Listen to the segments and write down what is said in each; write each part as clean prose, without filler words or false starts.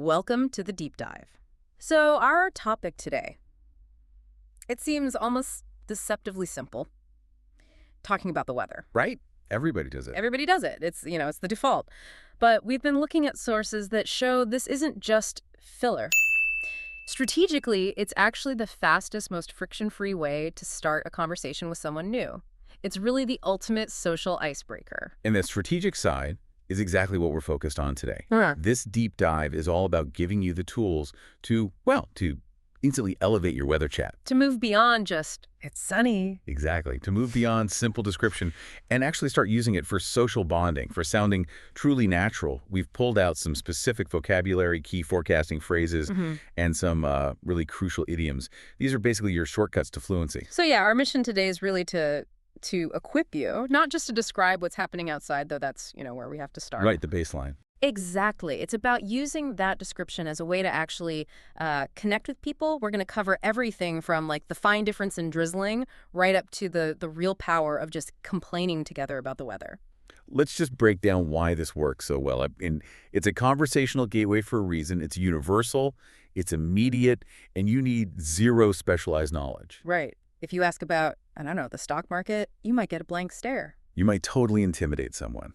Welcome to the deep dive. So, our topic today, it seems almost deceptively simple, talking about the weather. Right? Everybody does it. Everybody does it. It's the default. But we've been looking at sources that show this isn't just filler. Strategically, it's actually the fastest, most friction-free way to start a conversation with someone new. It's really the ultimate social icebreaker. And the strategic side is exactly what we're focused on today. Huh. This deep dive is all about giving you the tools to instantly elevate your weather chat. To move beyond just, it's sunny. Exactly. To move beyond simple description and actually start using it for social bonding, for sounding truly natural. We've pulled out some specific vocabulary, key forecasting phrases, and some really crucial idioms. These are basically your shortcuts to fluency. So yeah, our mission today is really to equip you, not just to describe what's happening outside, though that's, where we have to start. Right, the baseline. Exactly. It's about using that description as a way to actually connect with people. We're going to cover everything from like the fine difference in drizzling right up to the real power of just complaining together about the weather. Let's just break down why this works so well. It's a conversational gateway for a reason. It's universal, it's immediate, and you need zero specialized knowledge. If you ask about, I don't know, the stock market, you might get a blank stare. You might totally intimidate someone.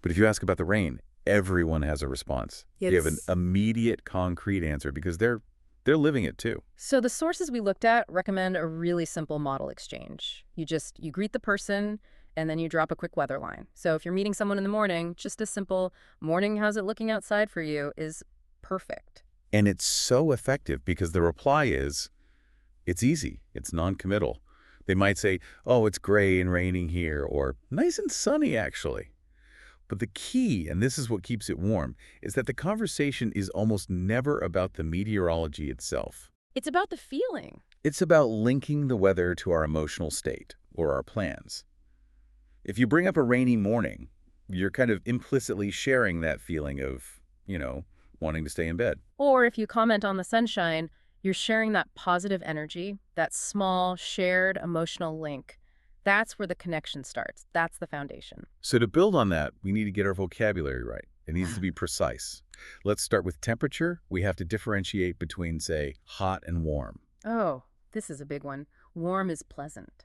But if you ask about the rain, everyone has a response. They have an immediate, concrete answer because they're living it too. So the sources we looked at recommend a really simple model exchange. You greet the person, and then you drop a quick weather line. So if you're meeting someone in the morning, just a simple, morning, how's it looking outside for you is perfect. And it's so effective because the reply is, it's easy, it's non-committal. They might say, oh, it's gray and raining here, or nice and sunny, actually. But the key, and this is what keeps it warm, is that the conversation is almost never about the meteorology itself. It's about the feeling. It's about linking the weather to our emotional state or our plans. If you bring up a rainy morning, you're kind of implicitly sharing that feeling of, wanting to stay in bed. Or if you comment on the sunshine, you're sharing that positive energy, that small, shared emotional link. That's where the connection starts. That's the foundation. So to build on that, we need to get our vocabulary right. It needs to be precise. Let's start with temperature. We have to differentiate between, say, hot and warm. Oh, this is a big one. Warm is pleasant.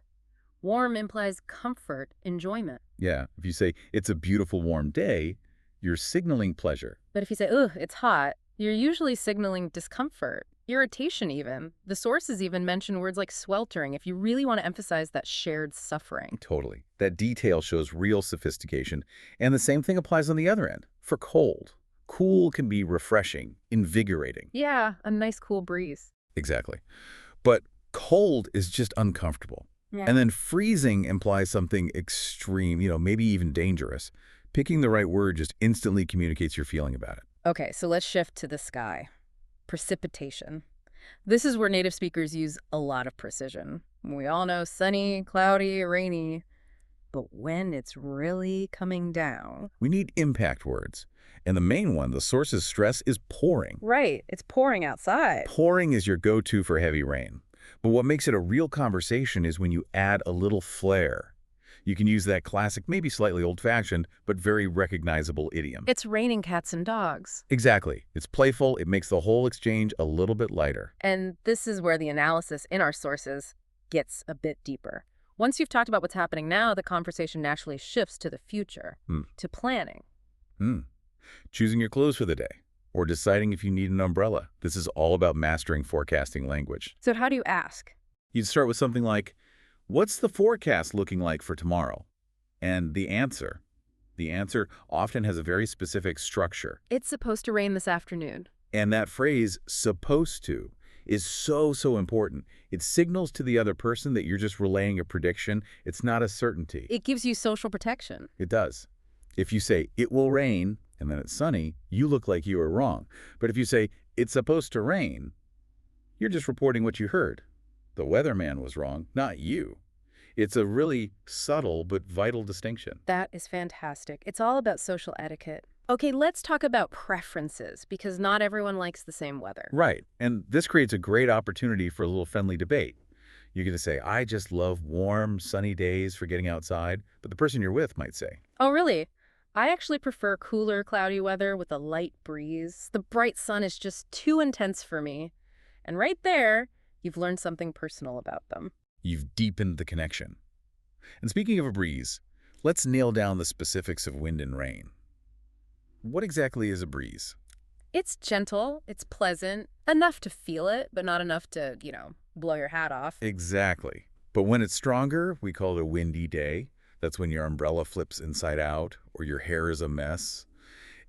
Warm implies comfort, enjoyment. Yeah, if you say, it's a beautiful warm day, you're signaling pleasure. But if you say, ugh, it's hot, you're usually signaling discomfort, irritation even. The sources even mention words like sweltering if you really want to emphasize that shared suffering. Totally. That detail shows real sophistication. And the same thing applies on the other end. For cold. Cool can be refreshing, invigorating. Yeah, a nice cool breeze. Exactly. But cold is just uncomfortable. Yeah. And then freezing implies something extreme, maybe even dangerous. Picking the right word just instantly communicates your feeling about it. Okay, so let's shift to the sky. Precipitation. This is where native speakers use a lot of precision. We all know sunny, cloudy, rainy. But when it's really coming down... We need impact words. And the main one, the source's stress, is pouring. Right, it's pouring outside. Pouring is your go-to for heavy rain. But what makes it a real conversation is when you add a little flair. You can use that classic, maybe slightly old-fashioned, but very recognizable idiom. It's raining cats and dogs. Exactly. It's playful. It makes the whole exchange a little bit lighter. And this is where the analysis in our sources gets a bit deeper. Once you've talked about what's happening now, the conversation naturally shifts to the future, to planning. Choosing your clothes for the day, or deciding if you need an umbrella. This is all about mastering forecasting language. So how do you ask? You'd start with something like, what's the forecast looking like for tomorrow? And the answer often has a very specific structure. It's supposed to rain this afternoon. And that phrase, supposed to, is so important. It signals to the other person that you're just relaying a prediction. It's not a certainty. It gives you social protection. It does. If you say, it will rain, and then it's sunny, you look like you are wrong. But if you say, it's supposed to rain, you're just reporting what you heard. The weatherman was wrong, not you. It's a really subtle but vital distinction. That is fantastic. It's all about social etiquette. Okay, let's talk about preferences, because not everyone likes the same weather. Right. And this creates a great opportunity for a little friendly debate. You're going to say, I just love warm, sunny days for getting outside. But the person you're with might say, Oh, really? I actually prefer cooler, cloudy weather with a light breeze. The bright sun is just too intense for me. And right there, you've learned something personal about them. You've deepened the connection. And speaking of a breeze, let's nail down the specifics of wind and rain. What exactly is a breeze? It's gentle, it's pleasant, enough to feel it, but not enough to, blow your hat off. Exactly. But when it's stronger, we call it a windy day. That's when your umbrella flips inside out or your hair is a mess.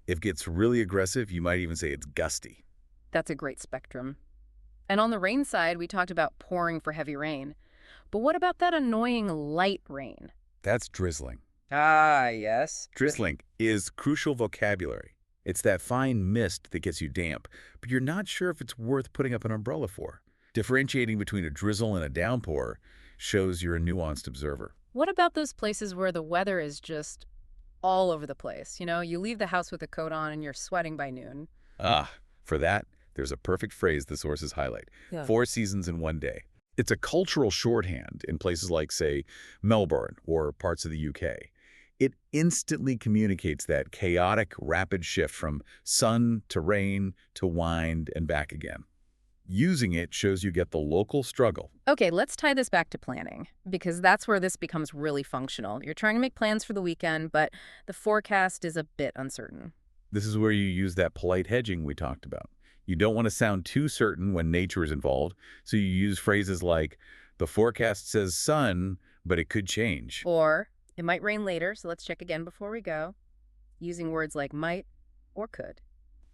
If it gets really aggressive, you might even say it's gusty. That's a great spectrum. And on the rain side, we talked about pouring for heavy rain. But what about that annoying light rain? That's drizzling. Ah, yes. Drizzling is crucial vocabulary. It's that fine mist that gets you damp, but you're not sure if it's worth putting up an umbrella for. Differentiating between a drizzle and a downpour shows you're a nuanced observer. What about those places where the weather is just all over the place? You leave the house with a coat on and you're sweating by noon. Ah, for that, there's a perfect phrase the sources highlight. Yeah. 4 seasons in one day. It's a cultural shorthand in places like, say, Melbourne or parts of the UK. It instantly communicates that chaotic, rapid shift from sun to rain to wind and back again. Using it shows you get the local struggle. Okay, let's tie this back to planning, because that's where this becomes really functional. You're trying to make plans for the weekend, but the forecast is a bit uncertain. This is where you use that polite hedging we talked about. You don't want to sound too certain when nature is involved, so you use phrases like, the forecast says sun, but it could change. Or, it might rain later, so let's check again before we go, using words like might or could.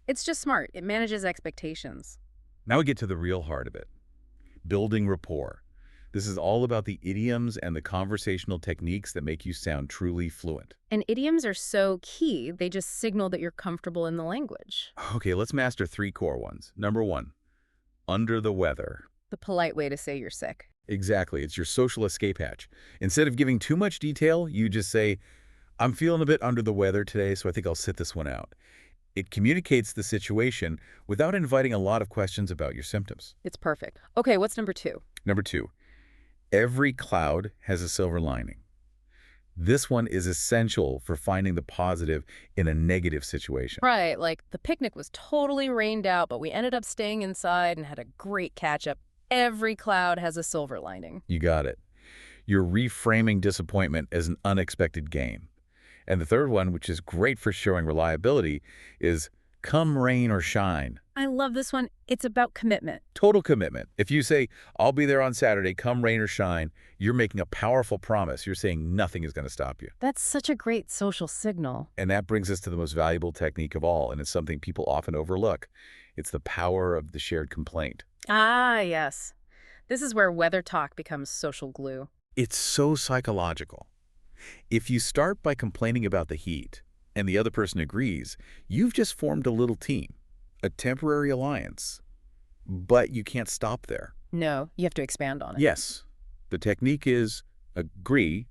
It's just smart. It manages expectations. Now we get to the real heart of it, building rapport. This is all about the idioms and the conversational techniques that make you sound truly fluent. And idioms are so key, they just signal that you're comfortable in the language. Okay, let's master 3 core ones. Number 1, under the weather. The polite way to say you're sick. Exactly, it's your social escape hatch. Instead of giving too much detail, you just say, I'm feeling a bit under the weather today, so I think I'll sit this one out. It communicates the situation without inviting a lot of questions about your symptoms. It's perfect. Okay, what's number 2? Number 2, every cloud has a silver lining. This one is essential for finding the positive in a negative situation. Right, like the picnic was totally rained out, but we ended up staying inside and had a great catch-up. Every cloud has a silver lining. You got it. You're reframing disappointment as an unexpected gain. And the third one, which is great for showing reliability, is come rain or shine. I love this one. It's about commitment. Total commitment. If you say, I'll be there on Saturday, come rain or shine, you're making a powerful promise. You're saying nothing is going to stop you. That's such a great social signal. And that brings us to the most valuable technique of all, and it's something people often overlook. It's the power of the shared complaint. Ah, yes. This is where weather talk becomes social glue. It's so psychological. If you start by complaining about the heat, and the other person agrees, you've just formed a little team, a temporary alliance. But you can't stop there. No, you have to expand on it. Yes. The technique is agree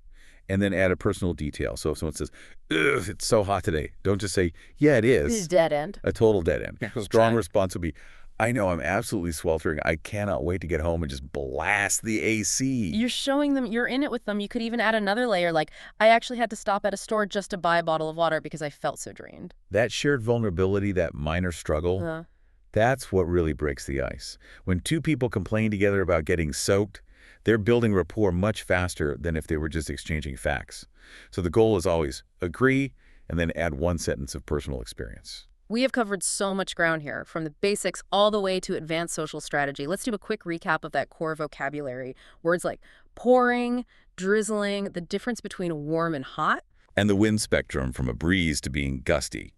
and then add a personal detail. So if someone says, ugh, it's so hot today, don't just say, yeah, it This is is. dead end. A total dead end. Yeah, Strong okay. response would be, I know I'm absolutely sweltering. I cannot wait to get home and just blast the AC. You're showing them you're in it with them. You could even add another layer like, I actually had to stop at a store just to buy a bottle of water because I felt so drained. That shared vulnerability, that minor struggle, that's what really breaks the ice. When 2 people complain together about getting soaked, they're building rapport much faster than if they were just exchanging facts. So the goal is always agree and then add 1 sentence of personal experience. We have covered so much ground here, from the basics all the way to advanced social strategy. Let's do a quick recap of that core vocabulary. Words like pouring, drizzling, the difference between warm and hot. And the wind spectrum from a breeze to being gusty.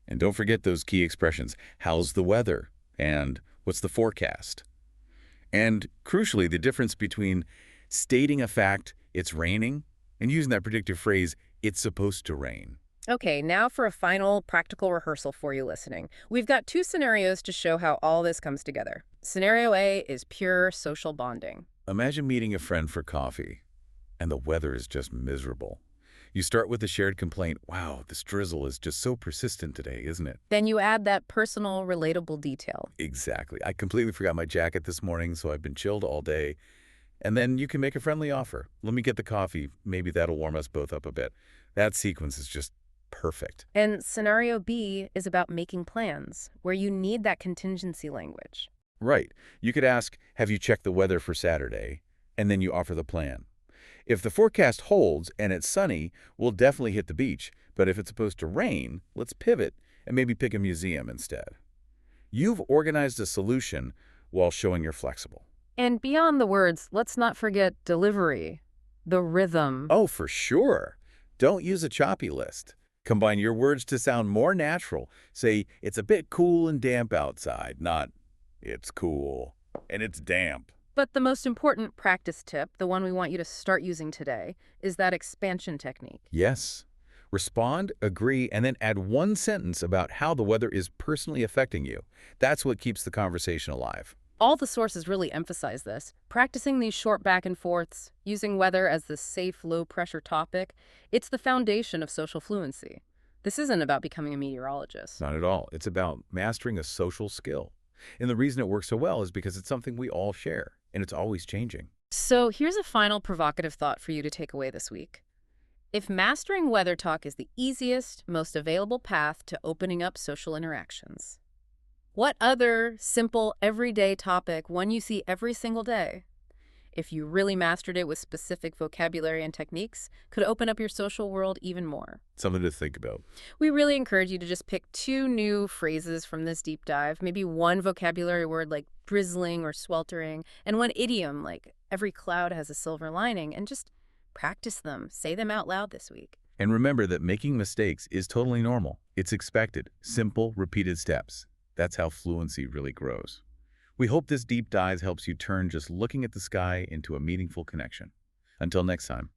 And don't forget those key expressions. How's the weather? And what's the forecast? And crucially, the difference between stating a fact, it's raining, and using that predictive phrase, it's supposed to rain. Okay, now for a final practical rehearsal for you listening. We've got 2 scenarios to show how all this comes together. Scenario A is pure social bonding. Imagine meeting a friend for coffee, and the weather is just miserable. You start with the shared complaint, wow, this drizzle is just so persistent today, isn't it? Then you add that personal, relatable detail. Exactly. I completely forgot my jacket this morning, so I've been chilled all day. And then you can make a friendly offer. Let me get the coffee. Maybe that'll warm us both up a bit. That sequence is just Perfect. And scenario B is about making plans, where you need that contingency language. Right. You could ask, have you checked the weather for Saturday? And then you offer the plan. If the forecast holds and it's sunny, we'll definitely hit the beach. But if it's supposed to rain, let's pivot and maybe pick a museum instead. You've organized a solution while showing you're flexible. And beyond the words, let's not forget delivery, the rhythm. Oh, for sure. Don't use a choppy list. Combine your words to sound more natural. Say, it's a bit cool and damp outside, not, it's cool and it's damp. But the most important practice tip, the one we want you to start using today, is that expansion technique. Yes. Respond, agree, and then add one sentence about how the weather is personally affecting you. That's what keeps the conversation alive. All the sources really emphasize this. Practicing these short back and forths, using weather as the safe, low-pressure topic, it's the foundation of social fluency. This isn't about becoming a meteorologist. Not at all. It's about mastering a social skill. And the reason it works so well is because it's something we all share, and it's always changing. So here's a final provocative thought for you to take away this week. If mastering weather talk is the easiest, most available path to opening up social interactions, what other simple, everyday topic, one you see every single day, if you really mastered it with specific vocabulary and techniques, could open up your social world even more? Something to think about. We really encourage you to just pick 2 new phrases from this deep dive, maybe one vocabulary word like drizzling or sweltering, and one idiom like every cloud has a silver lining, and just practice them. Say them out loud this week. And remember that making mistakes is totally normal. It's expected. Simple, repeated steps. That's how fluency really grows. We hope this deep dive helps you turn just looking at the sky into a meaningful connection. Until next time.